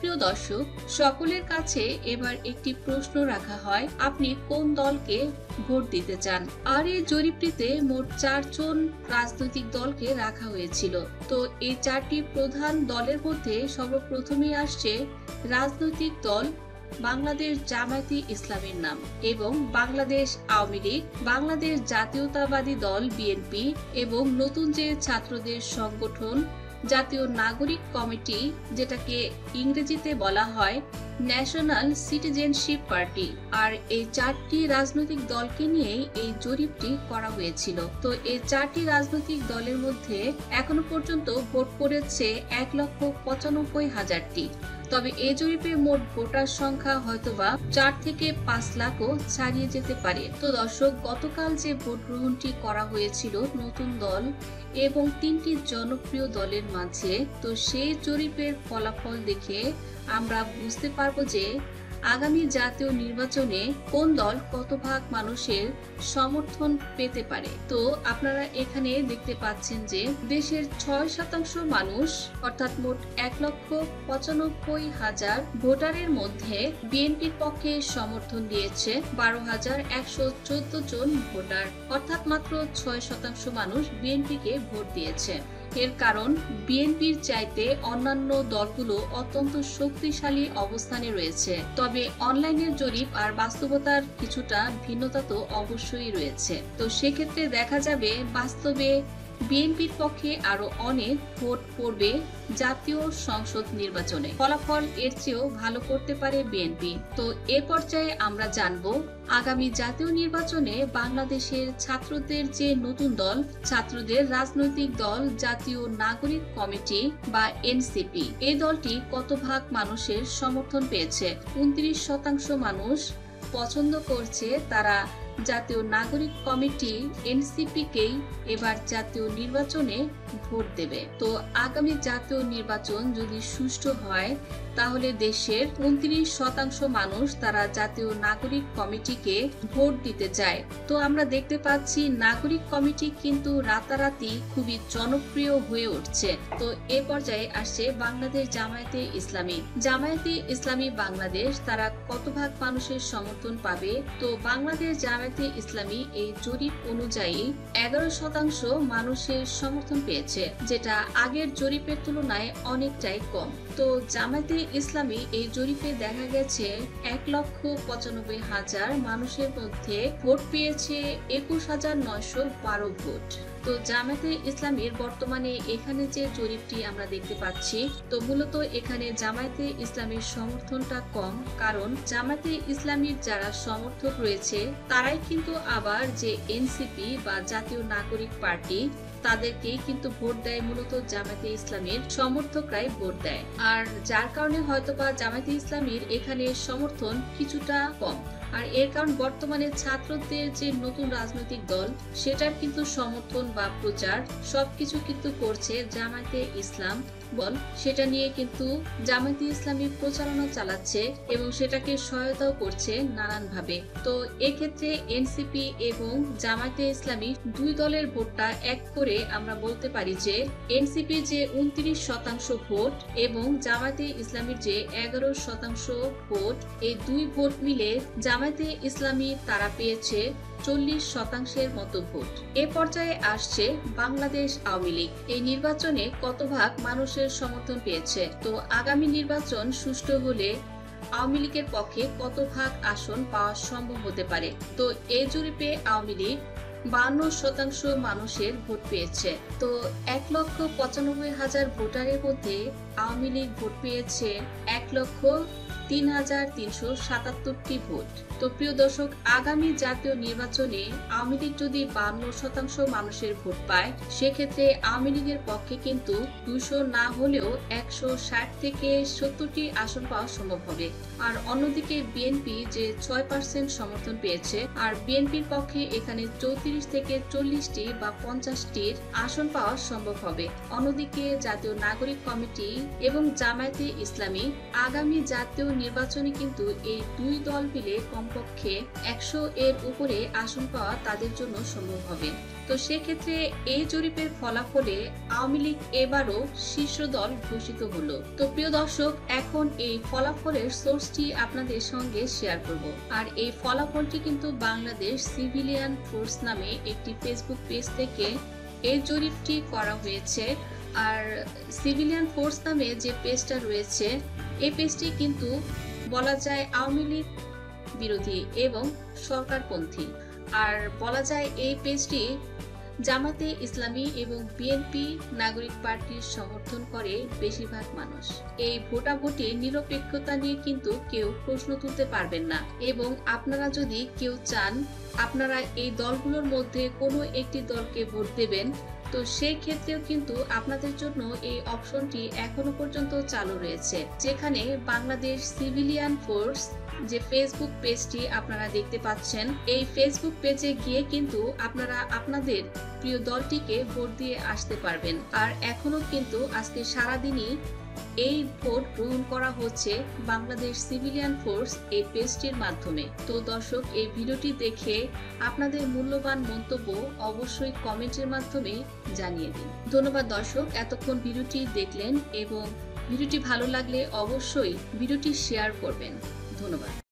প্রিয় দর্শক, সকলের কাছে এবার একটি প্রশ্ন রাখা হয়, আপনি কোন দলকে ভোট দিতে চান? আর এই জরিপটিতে মোট 4জন রাজনৈতিক দলকে রাখা হয়েছিল। তো এই 4টি প্রধান দলের মধ্যে সর্বপ্রথমেই আসছে রাজনৈতিক দল বাংলাদেশ জামায়াতে ইসলামীর নাম, এবং বাংলাদেশ আওয়ামী লীগ, বাংলাদেশ জাতীয়তাবাদী দল বিএনপি, এবং নতুন যে ছাত্রদের সংগঠন জাতীয় নাগরিক কমিটি, যেটাকে ইংরেজিতে বলা হয় ন্যাশনাল সিটিজেনশিপ পার্টি। আর এই 4টি রাজনৈতিক দলকে নিয়েই এই জরিপটি করা হয়েছিল। তো এই 4টি রাজনৈতিক দলের মধ্যে এখনো পর্যন্ত ভোট পড়েছে 1,95,000টি। তবে এই জরিপে মোট ভোটার সংখ্যা হয়তোবা 4 থেকে 5 লাখও ছাড়িয়ে যেতে পারে। তো দর্শক, গতকাল যে ভোট গ্রহণটি করা হয়েছিল নতুন দল এবং 3টি জনপ্রিয় দলের মাঝে, তো সেই জরিপের ফলাফল দেখে আমরা বুঝতে পারবো যে আগামী জাতীয় নির্বাচনে কোন দল কত ভাগ মানুষের সমর্থন পেতে পারে। তো আপনারা এখানে দেখতে পাচ্ছেন যে দেশের 6% মানুষ, অর্থাৎ মোট 1,95,000 ভোটারের মধ্যে বিএনপির পক্ষে সমর্থন দিয়েছে 12,114 জন ভোটার, অর্থাৎ মাত্র 6% মানুষ বিএনপিকে ভোট দিয়েছে। এর কারণ বিএনপির চাইতে অন্যান্য দলগুলো অত্যন্ত শক্তিশালী অবস্থানে রয়েছে। তবে অনলাইনের জরিপ আর বাস্তবতার কিছুটা ভিন্নতা তো অবশ্যই রয়েছে। তো সেক্ষেত্রে দেখা যাবে বাস্তবে বিএনপির পক্ষে আরো অনেক ভোট পড়বে জাতীয় সংসদ নির্বাচনে। ফলাফল এর চেয়েও ভালো করতে পারে বিএনপি। তো এ পর্যায়ে আমরা জানবো আগামী জাতীয় নির্বাচনে বাংলাদেশের ছাত্রদের যে নতুন দল, ছাত্রদের রাজনৈতিক দল জাতীয় নাগরিক কমিটি বা এনসিপি, এই দলটি কত ভাগ মানুষের সমর্থন পেয়েছে। 29% মানুষ পছন্দ করছে তারা জাতীয় নাগরিক কমিটি এনসিপি কেই এবার জাতীয় নির্বাচনে ভোট দেবে। তো আগামী জাতীয় নির্বাচন যদি সুষ্ঠু হয় তাহলে দেশের 29% মানুষ তারা জাতীয় নাগরিক কমিটিকে ভোট দিতে চায়। তো আমরা দেখতে পাচ্ছি নাগরিক কমিটি কিন্তু রাতারাতি খুবই জনপ্রিয় হয়ে উঠছে। তো এ পর্যায়ে আসছে বাংলাদেশ জামায়াতে ইসলামী। জামায়াতে ইসলামী বাংলাদেশ তারা কত ভাগ মানুষের সমর্থন পাবে? তো বাংলাদেশ জামায়াতে ইসলামী এই জরিপ অনুযায়ী 11% মানুষের সমর্থন পেয়েছে, যেটা আগের জরিপের তুলনায় অনেকটাই কম। তো জামায়াতে ইসলামী এই জরিপে দেখা গেছে 1,95,000 মানুষের মধ্যে ভোট পেয়েছে 21,912 ভোট। তো জামায়াতে ইসলামীর বর্তমানে এখানে যে জরিপটি আমরা দেখতে পাচ্ছি, তো মূলত এখানে জামায়াতে ইসলামীর সমর্থনটা কম, কারণ জামায়াতে ইসলামীর যারা সমর্থক রয়েছে তারাই কিন্তু আবার যে এনসিপি বা জাতীয় নাগরিক পার্টি তাদেরকেই কিন্তু ভোট দেয়। মূলত জামায়াতে ইসলামীর সমর্থকরাই ভোট দেয়, আর যার কারণে হয়তোবা জামায়াতে ইসলামীর এখানে সমর্থন কিছুটা কম। আর এর কারণ বর্তমানে ছাত্রদের যে নতুন রাজনৈতিক দল সেটার কিন্তু সমর্থন বা প্রচার সবকিছু কিন্তু করছে জামায়াতে ইসলাম বল, সেটা নিয়ে কিন্তু জামায়াতে ইসলামী প্রচারণা চালাচ্ছে এবং সেটাকে সহায়তাও করছে নানানভাবে। তো এক্ষেত্রে এনসিপি এবং জামায়াতে ইসলামী দুই দলের ভোটটা এক করে আমরা বলতে পারি যে এনসিপি যে 29% ভোট এবং জামায়াতে ইসলামীর যে 11% ভোট, এই দুই ভোট মিলে জামায়াতে ইসলামী তারা পেয়েছে 40% মতো ভোট। এ পর্যায়ে আসছে বাংলাদেশ আওয়ামী লীগ। এই নির্বাচনে কত ভাগ মানুষের সমর্থন পেয়েছে? তো আগামী নির্বাচন সুষ্ঠু হলে আওয়ামী লীগের পক্ষে কত ভাগ আসন পাওয়া সম্ভব হতে পারে? তো এই জরিপে আওয়ামী লীগ 52% মানুষের ভোট পেয়েছে। তো 1,95,000 ভোটারের মধ্যে আওয়ামী লীগ ভোট পেয়েছে 1,03,377টি ভোট। তো প্রিয় দর্শক, আগামী জাতীয় নির্বাচনে আওয়ামী লীগ যদি 52% মানুষের ভোট পায়, সেক্ষেত্রে আওয়ামী লীগের পক্ষে কিন্তু 200 না হলেও 160 থেকে 70টি আসন পাওয়া সম্ভব হবে। আর অন্যদিকে বিএনপি যে 6% সমর্থন পেয়েছে, আর বিএনপির পক্ষে এখানে 34 থেকে 40টি বা 50টির আসন পাওয়া সম্ভব হবে। অন্যদিকে জাতীয় নাগরিক কমিটি এবং জামায়াতে ইসলামী আগামী জাতীয় নির্বাচনে কিন্তু এই দুই দল মিলে কমপক্ষে 100 এর উপরে আসন পাওয়া তাদের জন্য সম্ভব হবে। তো সেক্ষেত্রে এই জরিপের ফলাফলে আওয়ামী লীগ এবারও শীর্ষ দল ঘোষিত হলো। তো প্রিয় দর্শক, এখন এই ফলাফলের সোর্সটি আপনাদের সঙ্গে শেয়ার করব। আর এই ফলাফলটি কিন্তু বাংলাদেশ সিভিলিয়ান ফোর্স নামে একটি ফেসবুক পেজ থেকে এই জরিপটি করা হয়েছে। আর সিভিলিয়ান ফোর্স নামে যে পেজটা রয়েছে, এই পেজটি কিন্তু বলা যায় আওয়ামী লীগ বিরোধী এবং সরকারপন্থী। আর বলা যায় এই পেজটি জামাতে ইসলামী এবং বিএনপি নাগরিক পার্টির সমর্থন করে বেশিরভাগ মানুষ। এই ভোটাভুটি নিরপেক্ষতা নিয়ে কিন্তু কেউ প্রশ্ন তুলতে পারবেন না। এবং আপনারা যদি কেউ চান আপনারা এই দলগুলোর মধ্যে কোনো একটি দলকে ভোট দেবেন, তো সেই ক্ষেত্রেও কিন্তু আপনাদের জন্য এই অপশনটি এখনো পর্যন্ত চালু রয়েছে, যেখানে বাংলাদেশ সিভিলিয়ান ফোর্স যে ফেসবুক পেজটি আপনারা দেখতে পাচ্ছেন, এই ফেসবুক পেজে গিয়ে কিন্তু আপনারা আপনাদের প্রিয় দলটিকে ভোট দিয়ে আসতে পারবেন। আর এখনো কিন্তু আজকে সারাদিনই এই ভোট গ্রহণ করা হচ্ছে বাংলাদেশ সিভিলিয়ান ফোর্স এই পেজটির মাধ্যমে। তো দর্শক, এই ভিডিওটি দেখে আপনাদের মূল্যবান মন্তব্য অবশ্যই কমেন্টের মাধ্যমে জানিয়ে দিন। ধন্যবাদ দর্শক, এতক্ষণ ভিডিওটি দেখলেন এবং ভিডিওটি ভালো লাগলে অবশ্যই ভিডিওটি শেয়ার করবেন। ধন্যবাদ।